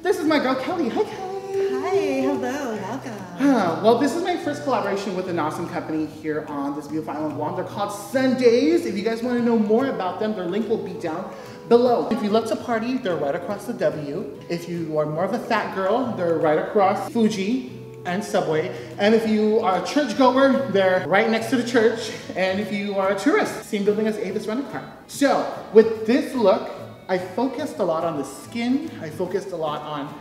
This is my girl Kelly. Hi Kelly. Hi, hello, welcome. Well, this is my first collaboration with an awesome company here on this beautiful island Guam. They're called Sundays. If you guys want to know more about them, their link will be down below. If you love to party, they're right across the W. If you are more of a fat girl, they're right across Fuji and Subway. And if you are a churchgoer, they're right next to the church. And if you are a tourist, same building as Avis Rent-A-Car. So with this look, I focused a lot on the skin. I focused a lot on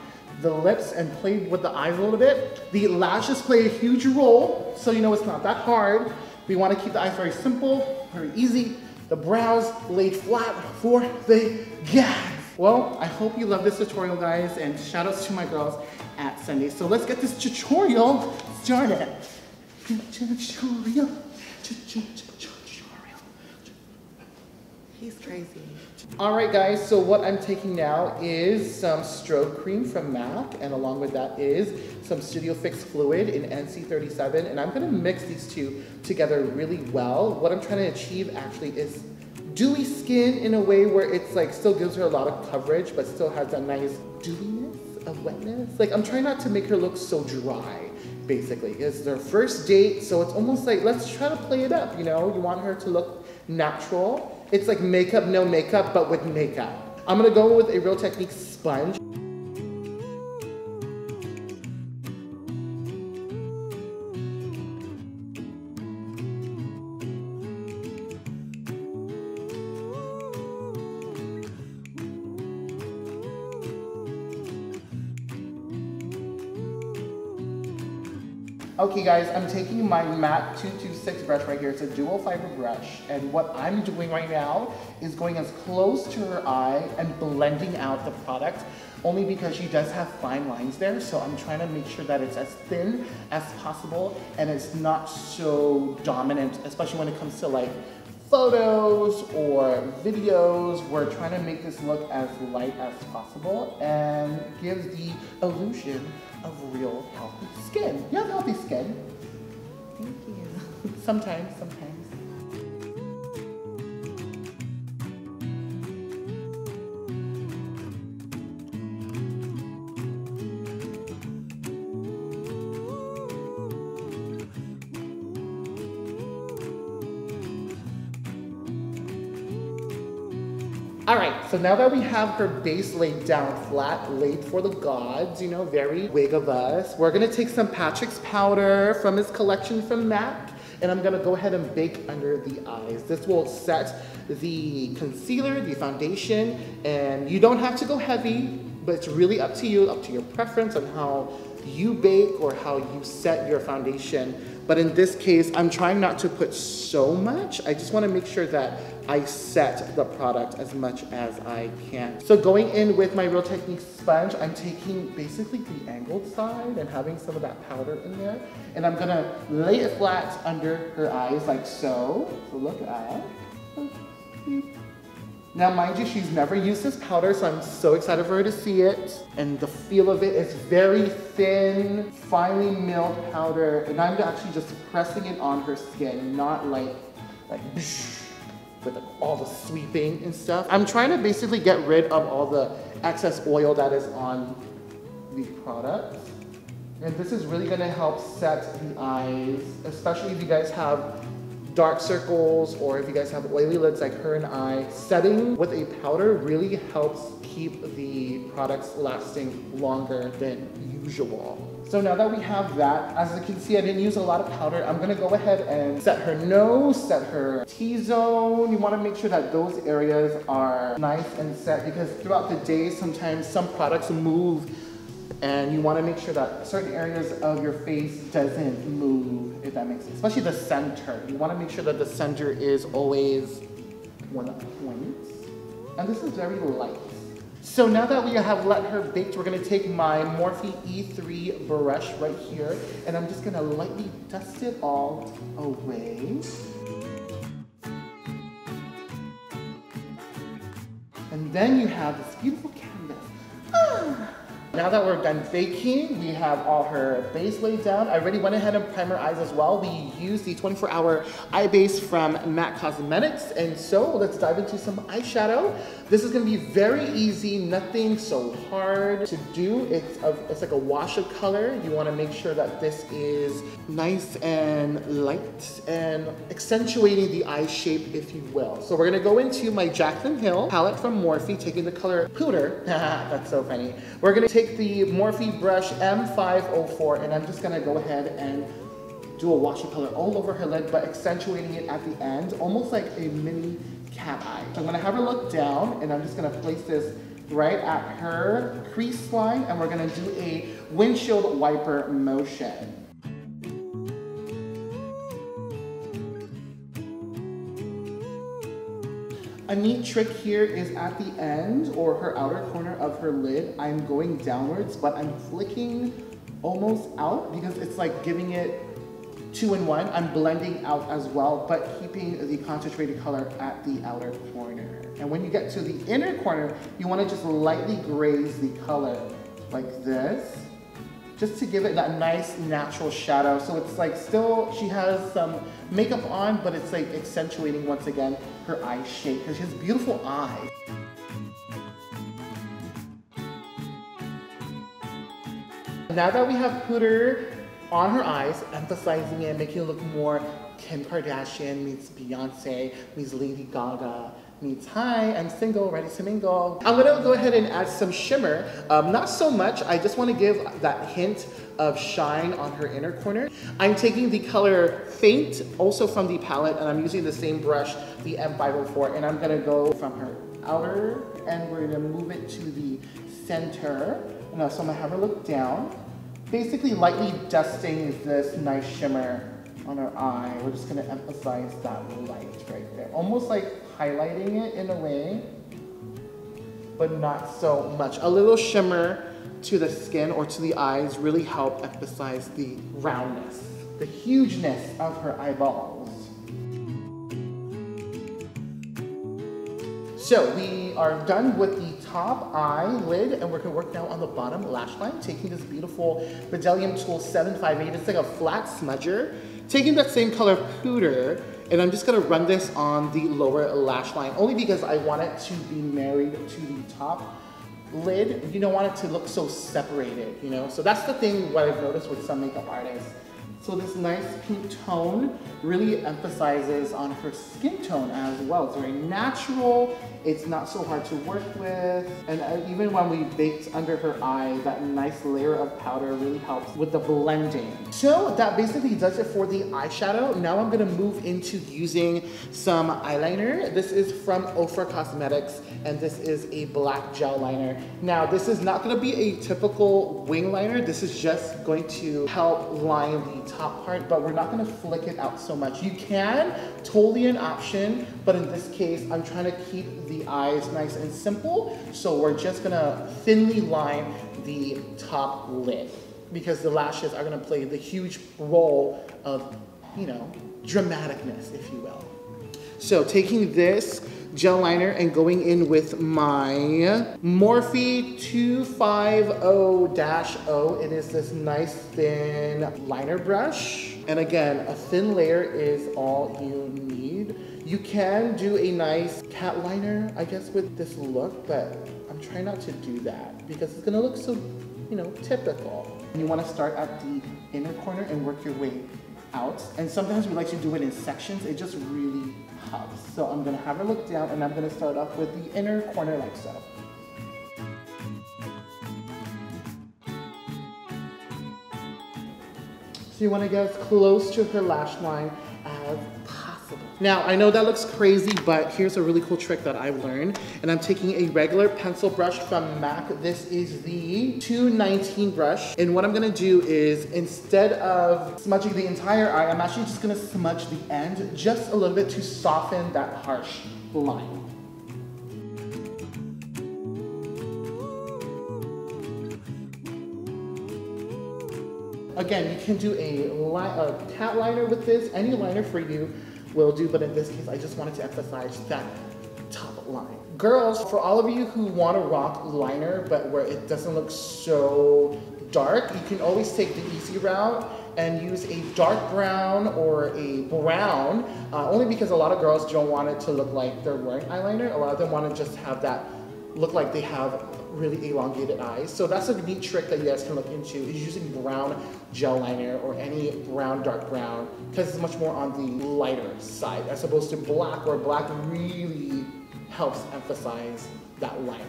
the lips and played with the eyes a little bit. The lashes play a huge role, so you know it's not that hard. We want to keep the eyes very simple, very easy. The brows laid flat for the gags. Well, I hope you love this tutorial, guys, and shout outs to my girls at Sunday. So let's get this tutorial started. Tutorial. He's crazy. Alright guys, so what I'm taking now is some strobe cream from MAC, and along with that is some Studio Fix fluid in NC37, and I'm going to mix these two together really well. What I'm trying to achieve actually is dewy skin in a way where it's like still gives her a lot of coverage but still has that nice dewiness of wetness. Like I'm trying not to make her look so dry, basically. It's their first date, so it's almost like let's try to play it up, you know? You want her to look natural. It's like makeup, no makeup, but with makeup. I'm gonna go with a Real Technique sponge. Okay guys, I'm taking my MAC 226 brush right here. It's a dual fiber brush, and what I'm doing right now is going as close to her eye and blending out the product, only because she does have fine lines there, so I'm trying to make sure that it's as thin as possible and it's not so dominant, especially when it comes to like photos or videos. We're trying to make this look as light as possible and give the illusion of real healthy skin. You have healthy skin. Thank you. Sometimes. All right, so now that we have her base laid down flat, laid for the gods, you know, very wig of us, we're gonna take some Patrick's powder from his collection from MAC, and I'm gonna go ahead and bake under the eyes. This will set the concealer, the foundation, and you don't have to go heavy, but it's really up to you, up to your preference on how you bake or how you set your foundation. But in this case, I'm trying not to put so much. I just wanna make sure that I set the product as much as I can. So going in with my Real Technique sponge, I'm taking basically the angled side and having some of that powder in there. And I'm gonna lay it flat under her eyes like so. So look at. Now mind you, she's never used this powder, so I'm so excited for her to see it. And the feel of it is very thin, finely milled powder. And I'm actually just pressing it on her skin, not like with all the sweeping and stuff. I'm trying to basically get rid of all the excess oil that is on the product. And this is really gonna help set the eyes, especially if you guys have dark circles or if you guys have oily lids like her and I. Setting with a powder really helps keep the products lasting longer than usual. So now that we have that, as you can see, I didn't use a lot of powder. I'm gonna go ahead and set her nose, set her T-zone. You wanna make sure that those areas are nice and set, because throughout the day, sometimes some products move and you wanna make sure that certain areas of your face doesn't move, if that makes sense. Especially the center. You wanna make sure that the center is always one point. And this is very light. So now that we have let her bake, we're gonna take my Morphe E3 brush right here, and I'm just gonna lightly dust it all away. And then you have this beautiful canvas. Now that we're done baking, we have all her base laid down. I already went ahead and primed her eyes as well. We used the 24-hour eye base from MAC Cosmetics. And so let's dive into some eyeshadow. This is gonna be very easy, nothing so hard to do. It's like a wash of color. You wanna make sure that this is nice and light and accentuating the eye shape, if you will. So we're gonna go into my Jaclyn Hill palette from Morphe, taking the color Pooter. That's so funny. We're gonna take the Morphe brush M504, and I'm just gonna go ahead and do a wash of color all over her lid, but accentuating it at the end, almost like a mini cat eye. So I'm gonna have her look down, and I'm just gonna place this right at her crease line, and we're gonna do a windshield wiper motion. A neat trick here is at the end or her outer corner of her lid, I'm going downwards, but I'm flicking almost out because it's like giving it 2-in-1. I'm blending out as well, but keeping the concentrated color at the outer corner. And when you get to the inner corner, you want to just lightly graze the color like this, just to give it that nice natural shadow. So it's like still, she has some makeup on, but it's like accentuating once again her eye shape, because she has beautiful eyes. Now that we have Pooter on her eyes, emphasizing it, making it look more Kim Kardashian meets Beyonce meets Lady Gaga meets hi, I'm single, ready to mingle. I'm gonna go ahead and add some shimmer. Not so much, I just wanna give that hint of shine on her inner corner. I'm taking the color Faint, also from the palette, and I'm using the same brush, the M504, and I'm gonna go from her outer, and we're gonna move it to the center. And so I'm gonna have her look down, basically lightly dusting this nice shimmer on her eye. We're just gonna emphasize that light right there. Almost like highlighting it in a way, but not so much. A little shimmer to the skin or to the eyes really help emphasize the roundness, the hugeness of her eyeballs. So we are done with the top eyelid, and we're gonna work now on the bottom lash line, taking this beautiful Bdellium Tool 758. It's like a flat smudger. Taking that same color Pooter, and I'm just gonna run this on the lower lash line, only because I want it to be married to the top lid. You don't want it to look so separated, you know? So that's the thing what I've noticed with some makeup artists. So this nice pink tone really emphasizes on her skin tone as well. It's very natural, it's not so hard to work with, and even when we baked under her eye, that nice layer of powder really helps with the blending. So that basically does it for the eyeshadow. Now I'm gonna move into using some eyeliner. This is from Ofra Cosmetics, and this is a black gel liner. Now this is not gonna be a typical wing liner. This is just going to help line the top part, but we're not gonna flick it out so much. You can, totally an option, but in this case, I'm trying to keep the eyes nice and simple, so we're just gonna thinly line the top lid, because the lashes are gonna play the huge role of, you know, dramaticness, if you will. So taking this gel liner and going in with my Morphe 250-0. It is this nice thin liner brush. And again, a thin layer is all you need. You can do a nice cat liner, I guess, with this look, but I'm trying not to do that because it's gonna look so, you know, typical. You wanna start at the inner corner and work your way out. And sometimes we like to do it in sections. It just really helps. So I'm gonna have her look down, and I'm gonna start off with the inner corner like so. So you wanna get as close to her lash line as possible. Now, I know that looks crazy, but here's a really cool trick that I've learned. And I'm taking a regular pencil brush from MAC. This is the 219 brush. And what I'm gonna do is, instead of smudging the entire eye, I'm actually just gonna smudge the end just a little bit to soften that harsh line. Again, you can do a cat liner with this. Any liner for you will do, but in this case, I just wanted to emphasize that top line. Girls, for all of you who want to rock liner, but where it doesn't look so dark, you can always take the easy route and use a dark brown or a brown, only because a lot of girls don't want it to look like they're wearing eyeliner. A lot of them want to just have that look like they have really elongated eyes. So that's a neat trick that you guys can look into, is using brown gel liner or any brown, dark brown, because it's much more on the lighter side as opposed to black, where black really helps emphasize that liner.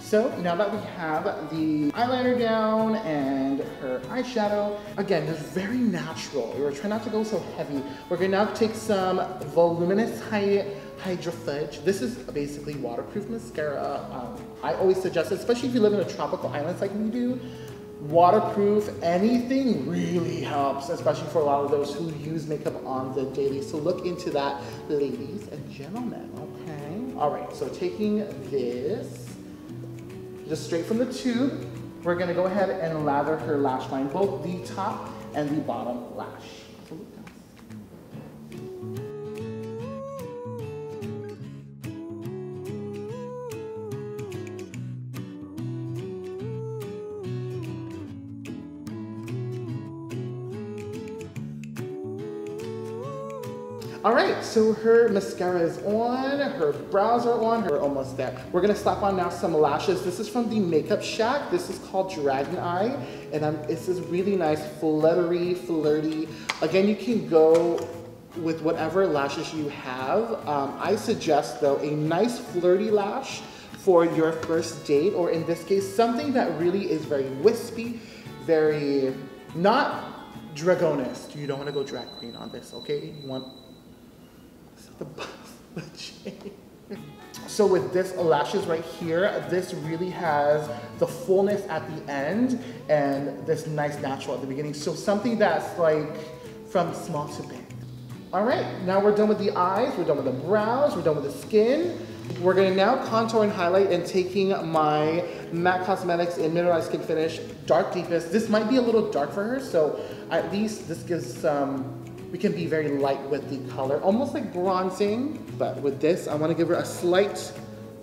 So now that we have the eyeliner down and her eyeshadow, again, just very natural. We're trying not to go so heavy. We're gonna now take some voluminous Hydra Fudge. This is basically waterproof mascara. I always suggest it, especially if you live in a tropical island like we do. Waterproof, anything really helps, especially for a lot of those who use makeup on the daily. So look into that, ladies and gentlemen, okay? All right, so taking this, just straight from the tube, we're gonna go ahead and lather her lash line, both the top and the bottom lash. All right, so her mascara is on, her brows are on, we're almost there. We're gonna slap on now some lashes. This is from the Makeup Shack. This is called Dragon Eye, and this is really nice, flirty. Again, you can go with whatever lashes you have. I suggest though, a nice flirty lash for your first date, or in this case, something that really is very wispy, very, not dragonist. You don't wanna go drag queen on this, okay? You want the chain. So with this lashes right here, this really has the fullness at the end and this nice natural at the beginning. So something that's like from small to big. All right, now we're done with the eyes, we're done with the brows, we're done with the skin. We're gonna now contour and highlight, and taking my MAC Cosmetics in Mineralized Skin Finish Dark Deepest. This might be a little dark for her, so at least this gives some, we can be very light with the color, almost like bronzing, but with this, I wanna give her a slight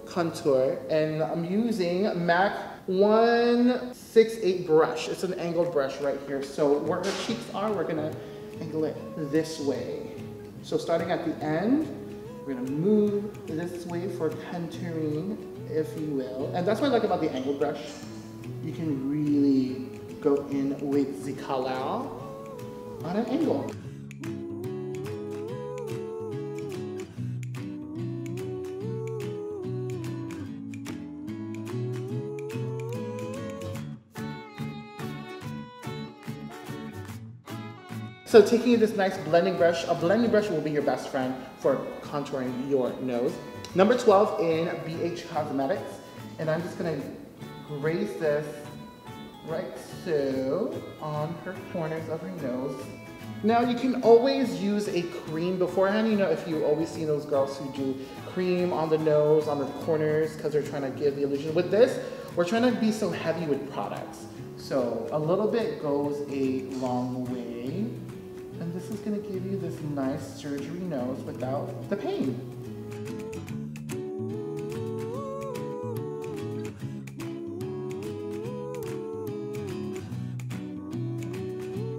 contour, and I'm using MAC 168 brush. It's an angled brush right here. So where her cheeks are, we're gonna angle it this way. So starting at the end, we're gonna move this way for contouring, if you will. And that's what I like about the angled brush. You can really go in with the color on an angle. So taking this nice blending brush, a blending brush will be your best friend for contouring your nose. Number 12 in BH Cosmetics, and I'm just gonna graze this right so on her corners of her nose. Now you can always use a cream beforehand, you know, if you always see those girls who do cream on the nose, on the corners, because they're trying to give the illusion. With this, we're trying to be so heavy with products. So a little bit goes a long way. And this is gonna give you this nice surgery nose without the pain.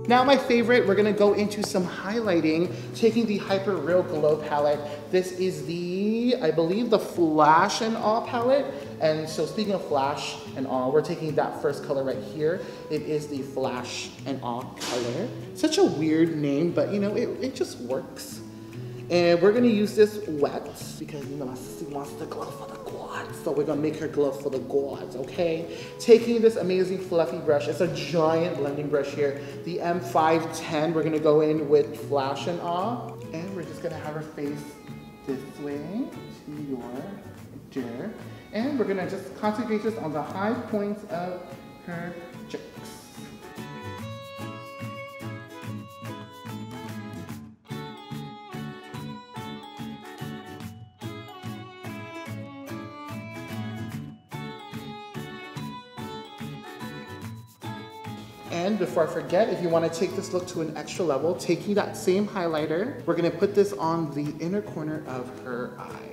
Now my favorite, we're gonna go into some highlighting, taking the Hyper Real Glow palette. This is the, I believe, the Flash and All palette. And so speaking of Flash and All, we're taking that first color right here. It is the Flash and All color. Such a weird name, but you know, it just works. And we're gonna use this wet because you know my sister wants to glow for the gods. So we're gonna make her glow for the gods, okay? Taking this amazing fluffy brush, it's a giant blending brush here. The M510, we're gonna go in with Flash and Awe. And we're just gonna have her face this way to your dear. And we're gonna just concentrate this on the high points of her cheeks. And before I forget, if you want to take this look to an extra level, taking that same highlighter, we're going to put this on the inner corner of her eye.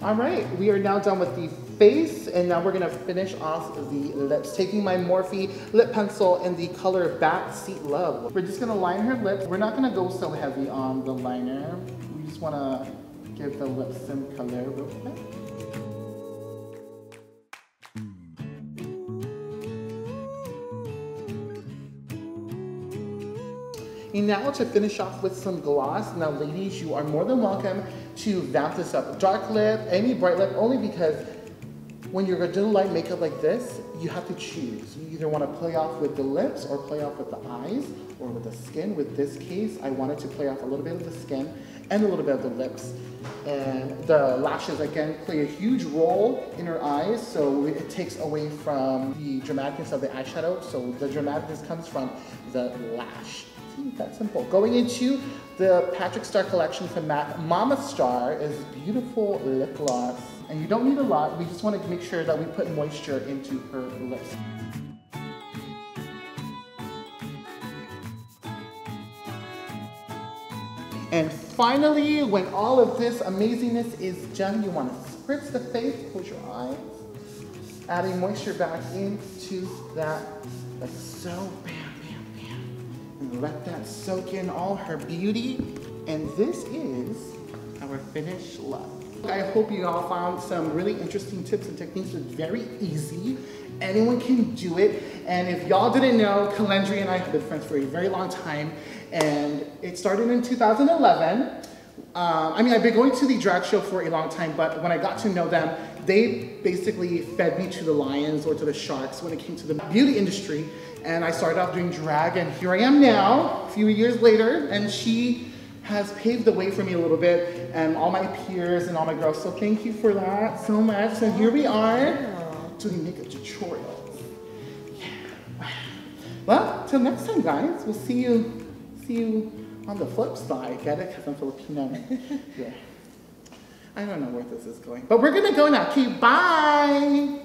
All right, we are now done with the face, and now we're gonna finish off the lips. Taking my Morphe lip pencil in the color Backseat Love. We're just gonna line her lips. We're not gonna go so heavy on the liner. We just wanna give the lips some color real quick. And now to finish off with some gloss. Now ladies, you are more than welcome to vamp this up. Dark lip, any bright lip, only because when you're doing light makeup like this, you have to choose. You either want to play off with the lips or play off with the eyes or with the skin. With this case, I wanted to play off a little bit of the skin and a little bit of the lips. And the lashes, again, play a huge role in her eyes, so it takes away from the dramaticness of the eyeshadow. So the dramaticness comes from the lash. That's simple. Going into the Patrick Star collection from MAC, Mama Star is beautiful lip gloss. And you don't need a lot, we just want to make sure that we put moisture into her lips. And finally, when all of this amazingness is done, you want to spritz the face, close your eyes, adding moisture back into that, like so, bam. And let that soak in all her beauty. And this is our finished look. I hope you all found some really interesting tips and techniques. It's very easy. Anyone can do it. And if y'all didn't know, Kelendria and I have been friends for a very long time. And it started in 2011. I mean, I've been going to the drag show for a long time, but when I got to know them, they basically fed me to the lions or to the sharks when it came to the beauty industry. And I started off doing drag, and here I am now, a few years later, and she has paved the way for me a little bit, and all my peers and all my girls, so thank you for that so much. So here we are, doing makeup tutorials. Yeah. Well, till next time, guys, we'll see you on the flip side. Get it? Because I'm Filipino. Yeah. I don't know where this is going, but we're gonna go now. Okay, bye!